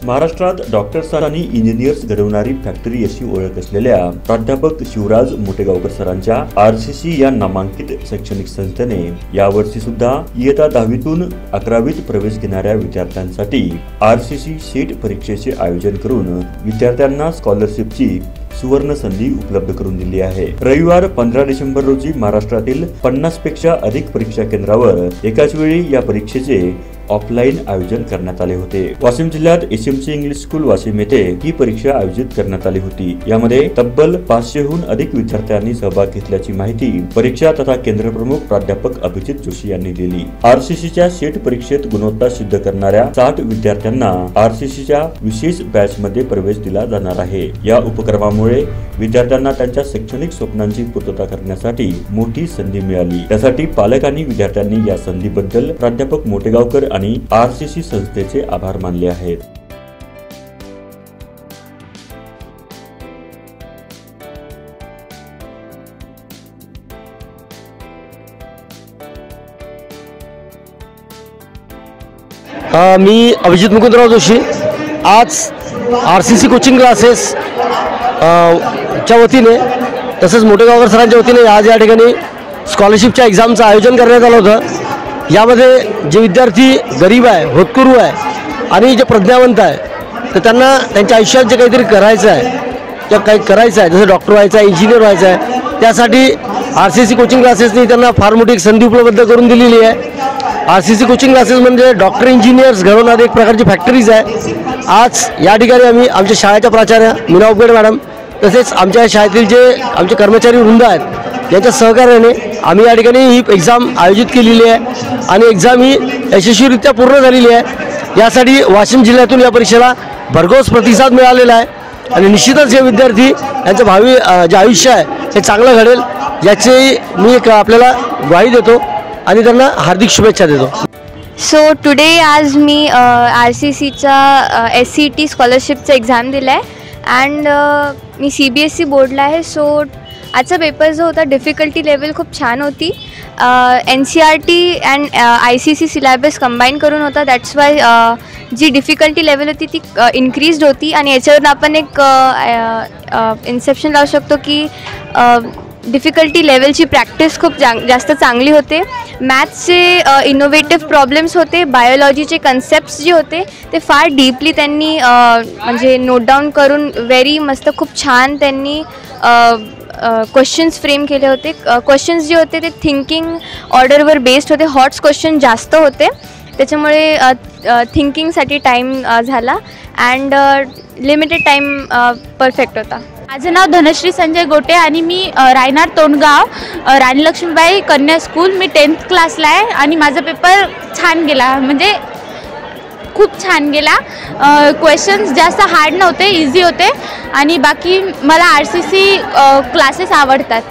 महाराष्ट्रात डॉक्टर्स आणि इंजिनियर्स घडवणारी फॅक्टरी अशी ओळख असलेल्या प्राध्यापक शिवराज मोटेगावकर सरांच्या आरसीसी या नामांकित शैक्षणिक संस्थेने यावर्षी सुद्धा इयत्ता 10वीतून 11वीत प्रवेश घेणाऱ्या विद्यार्थ्यांसाठी आरसीसी सेट परीक्षेचे आयोजन करून विद्यार्थ्यांना स्कॉलरशिपची सुवर्ण संधी उपलब्ध करून दिली आहे। रविवार 15 डिसेंबर रोजी महाराष्ट्रातील 50 पेक्षा अधिक परीक्षा केंद्रावर एकाच वेळी या परीक्षेचे ऑफलाईन आयोजन करण्यात आले होते। वाशिम जिल्ह्यात एसएमसी इंग्लिश स्कूल वाशिम येथे ही परीक्षा आयोजित करण्यात आली होती। यामध्ये तब्बल 500हून अधिक विद्यार्थ्यांनी सहभाग घेतल्याची माहिती परीक्षा तथा केंद्र प्रमुख प्राध्यापक अभिजित जोशी यांनी दिली। आरसीसीच्या सेट परीक्षेत गुणवत्ता सिद्ध करणाऱ्या 60 विद्यार्थ्यांना आरसीसीच्या विशेष बॅच मध्ये प्रवेश दिला जाणार आहे। या उपक्रमामुळे विद्यार्थ्यांना त्यांच्या शैक्षणिक स्वप्नांची पूर्तता करण्यासाठी मोठी संधी मिळाली। त्यासाठी पालक आणि विद्यार्थ्यांनी या संधीबद्दल प्राध्यापक मोटेगावकर आणि आरसीसी संस्थेचे आभार मानले आहेत। मी अभिजित मुकुंदराव जोशी आज आरसीसी कोचिंग क्लासेस च्या वतीने तसेच मोटेगावकर सरांच्या वतीने आज या ठिकाणी स्कॉलरशिपच्या एक्झामचं आयोजन करण्यात आलं होतं। यामध्ये जे विद्यार्थी गरीब आहे, होतकरू आहे आणि जे प्रज्ञावंत आहे तर त्यांना त्यांच्या आयुष्यात जे काहीतरी करायचं आहे किंवा काही करायचं आहे, जसं डॉक्टर व्हायचं आहे, इंजिनियर व्हायचं आहे, त्यासाठी आरसीसी कोचिंग क्लासेसनी त्यांना फार मोठी एक संधी उपलब्ध करून दिलेली आहे। आरसीसी कोचिंग क्लासेस म्हणजे डॉक्टर इंजिनियर्स घडवणारी एक प्रकारची फॅक्टरीज आहे। आज या ठिकाणी आम्ही आमच्या शाळेच्या प्राचार्य मीना उपगड मॅडम तसेच आमच्या शाळेतील जे आमचे कर्मचारी वृंद आहेत यांच्या सहकार्याने आम्ही या ठिकाणी ही एक्झाम आयोजित केलेली आहे आणि एक्झाम ही यशस्वीरित्या पूर्ण झालेली आहे। यासाठी वाशिम जिल्ह्यातून या परीक्षेला भरघोस प्रतिसाद मिळालेला आहे आणि निश्चितच हे विद्यार्थी यांचं भावी जे आयुष्य आहे हे चांगलं घडेल याची मी एक आपल्याला ग्वाही देतो आणि त्यांना हार्दिक शुभेच्छा देतो। सो टुडे आज मी आरसीसीचा SCET स्कॉलरशिपचा एक्झाम दिला आहे अँड मी CBSE बोर्डला आहे। सो आजचा पेपर जो होता डिफिकल्टी लेवल खूप छान होती। NCERT and ICC syllabus combine करून होता, दॅट्स वाय जी डिफिकल्टी लेवल होती ती इन्क्रीज्ड होती आणि याच्यावरून आपण एक इन्सेप्शन लावू शकतो की डिफिकल्टी लेवलची प्रॅक्टिस खूप जास्त चांगली होते। मॅथ्सचे इनोव्हेटिव्ह प्रॉब्लेम्स होते, बायोलॉजीचे कन्सेप्ट्स जे होते ते फार डीपली त्यांनी म्हणजे नोट डाऊन करून व्हेरी मस्त खूप छान त्यांनी क्वेश्चन्स फ्रेम केले होते। क्वेश्चन्स जे होते ते थिंकिंग ऑर्डरवर बेस्ड होते, हॉट्स क्वेश्चन जास्त होते त्याच्यामुळे थिंकिंगसाठी टाईम झाला अँड लिमिटेड टाईम परफेक्ट होता। माझं नाव धनश्री संजय गोटे आणि मी रायनार तोंडगाव राणी लक्ष्मीबाई कन्या स्कूल मी 10th क्लासला आहे आणि माझा पेपर छान गेला, म्हणजे खूप छान गेला। क्वेश्चन्स जास्त हार्ड नव्हते, इझी होते आणि बाकी मला आरसीसी क्लासेस आवडतात।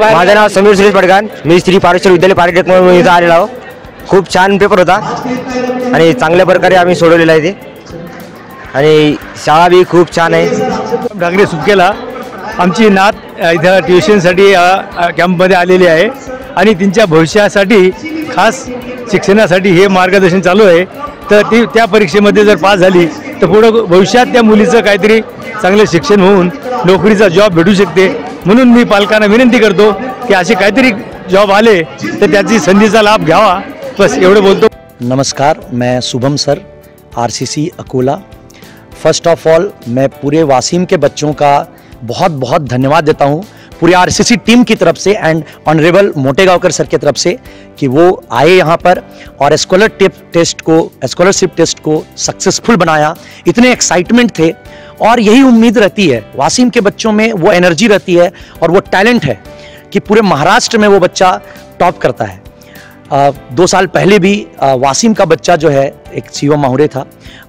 माझं नाव समीर सुरेश पडगान, मी श्री पारेश्वर विद्यालय पॉलिटेक्निक इथं आलेलो आहो। खूप छान पेपर होता आणि चांगल्या प्रकारे आम्ही सोडवलेला आहे ते आणि शाळा बी खूप छान आहे। डांगरे सुटकेला आमची नात इथं ट्युशनसाठी कॅम्पमध्ये आलेली आहे आणि त्यांच्या भविष्यासाठी खास शिक्षणासाठी हे मार्गदर्शन चालू आहे। तर ती त्या परीक्षेमध्ये जर पास झाली तर पुढं भविष्यात त्या मुलीचं काहीतरी चांगलं शिक्षण होऊन नोकरीचा जॉब भेटू शकते। म्हणून मी पालकांना विनंती करतो की असे काहीतरी जॉब आले तर त्याची संधीचा लाभ घ्यावा, बस एवढं बोलतो। नमस्कार, मैं Shubham sir, RCC Akola. First of all मैं पूरे वासिम के बच्चों का बहुत बहुत धन्यवाद देता हूँ पूरी आरसीसी टीम की तरफ से एंड ऑनरेबल मोटेगावकर सर की तरफ से कि वो आए यहाँ पर और स्कॉलरशिप टेस्ट को सक्सेसफुल बनाया। इतने एक्साइटमेंट थे और यही उम्मीद रहती है वासिम के बच्चों में, वो एनर्जी रहती है और वो टैलेंट है कि पूरे महाराष्ट्र में वो बच्चा टॉप करता है। 2 साल पहले भी वासिम का बच्चा जो है एक शिवम माहुरे था,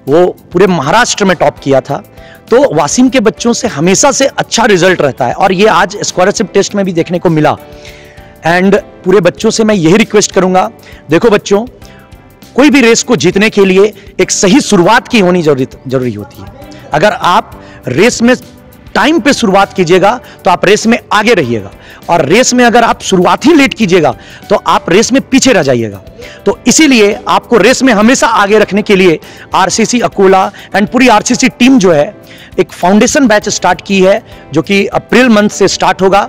वो पूरे महाराष्ट्र में टॉप किया था। तो वासिम के बच्चों से हमेशा से अच्छा रिजल्ट रहता है और ये आज स्कॉलरशिप टेस्ट में भी देखने को मिला। एंड पूरे बच्चों से मैं यही रिक्वेस्ट करूंगा, देखो बच्चों, कोई भी रेस को जीतने के लिए एक सही शुरुआत की होनी जरूरी होती है। अगर आप रेस में टाइम पे शुरुआत कीजिएगा तो आप रेस में आगे रहिएगा, और रेस में अगर आप शुरुआत ही लेट कीजिएगा तो आप रेस में पीछे रह जाइएगा। तो इसीलिए आपको रेस में हमेशा आगे रखने के लिए आरसीसी अकोला एंड पूरी आरसीसी टीम जो है एक फाउंडेशन बैच स्टार्ट की है, जो कि अप्रैल मंथ से स्टार्ट होगा।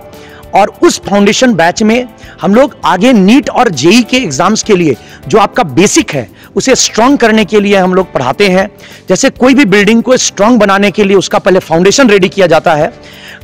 और उस फाउंडेशन बैच में हम लोग आगे नीट और जेई के एग्जाम्स के लिए जो आपका बेसिक है उसे स्ट्रांग करने के लिए हम लोग पढ़ाते हैं। जैसे कोई भी बिल्डिंग को स्ट्रांग बनाने के लिए उसका पहले फाउंडेशन रेडी किया जाता है,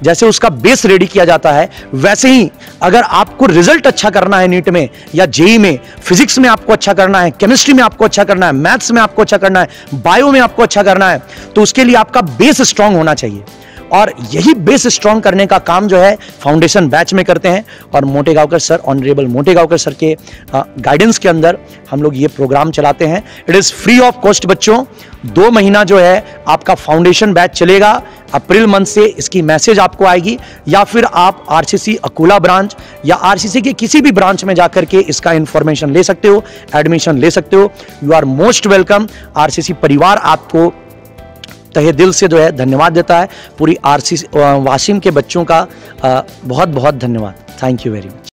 जैसे उसका बेस रेडी किया जाता है, वैसे ही अगर आपको रिजल्ट अच्छा करना है नीट में या जेई में, फिजिक्स में आपको अच्छा करना है, केमिस्ट्री में आपको अच्छा करना है, मैथ्स में आपको अच्छा करना है, बायो में आपको अच्छा करना है, तो उसके लिए आपका बेस स्ट्रांग होना चाहिए। और यही बेस स्ट्रांग करने का काम जो है फाउंडेशन बैच में करते हैं। और Motegaonkar sir, honourable Motegaonkar sir के गाइडेंस के अंदर हम लोग ये प्रोग्राम चलाते हैं। It is free of cost बच्चों। 2 महीना जो है आपका फाउंडेशन बैच चलेगा। अप्रैल मंथ से इसकी मैसेज आपको आएगी, या फिर आप आरसीसी अकोला ब्रांच या आरसीसी के किसी भी ब्रांच में जाकर के इसका इंफॉर्मेशन ले सकते हो, एडमिशन ले सकते हो। You are most welcome. RCC परिवार आपको तहे दिल से जो है धन्यवाद देता है। पूरी आरसीसी वासिम के बच्चों का बहुत बहुत धन्यवाद। Thank you very much.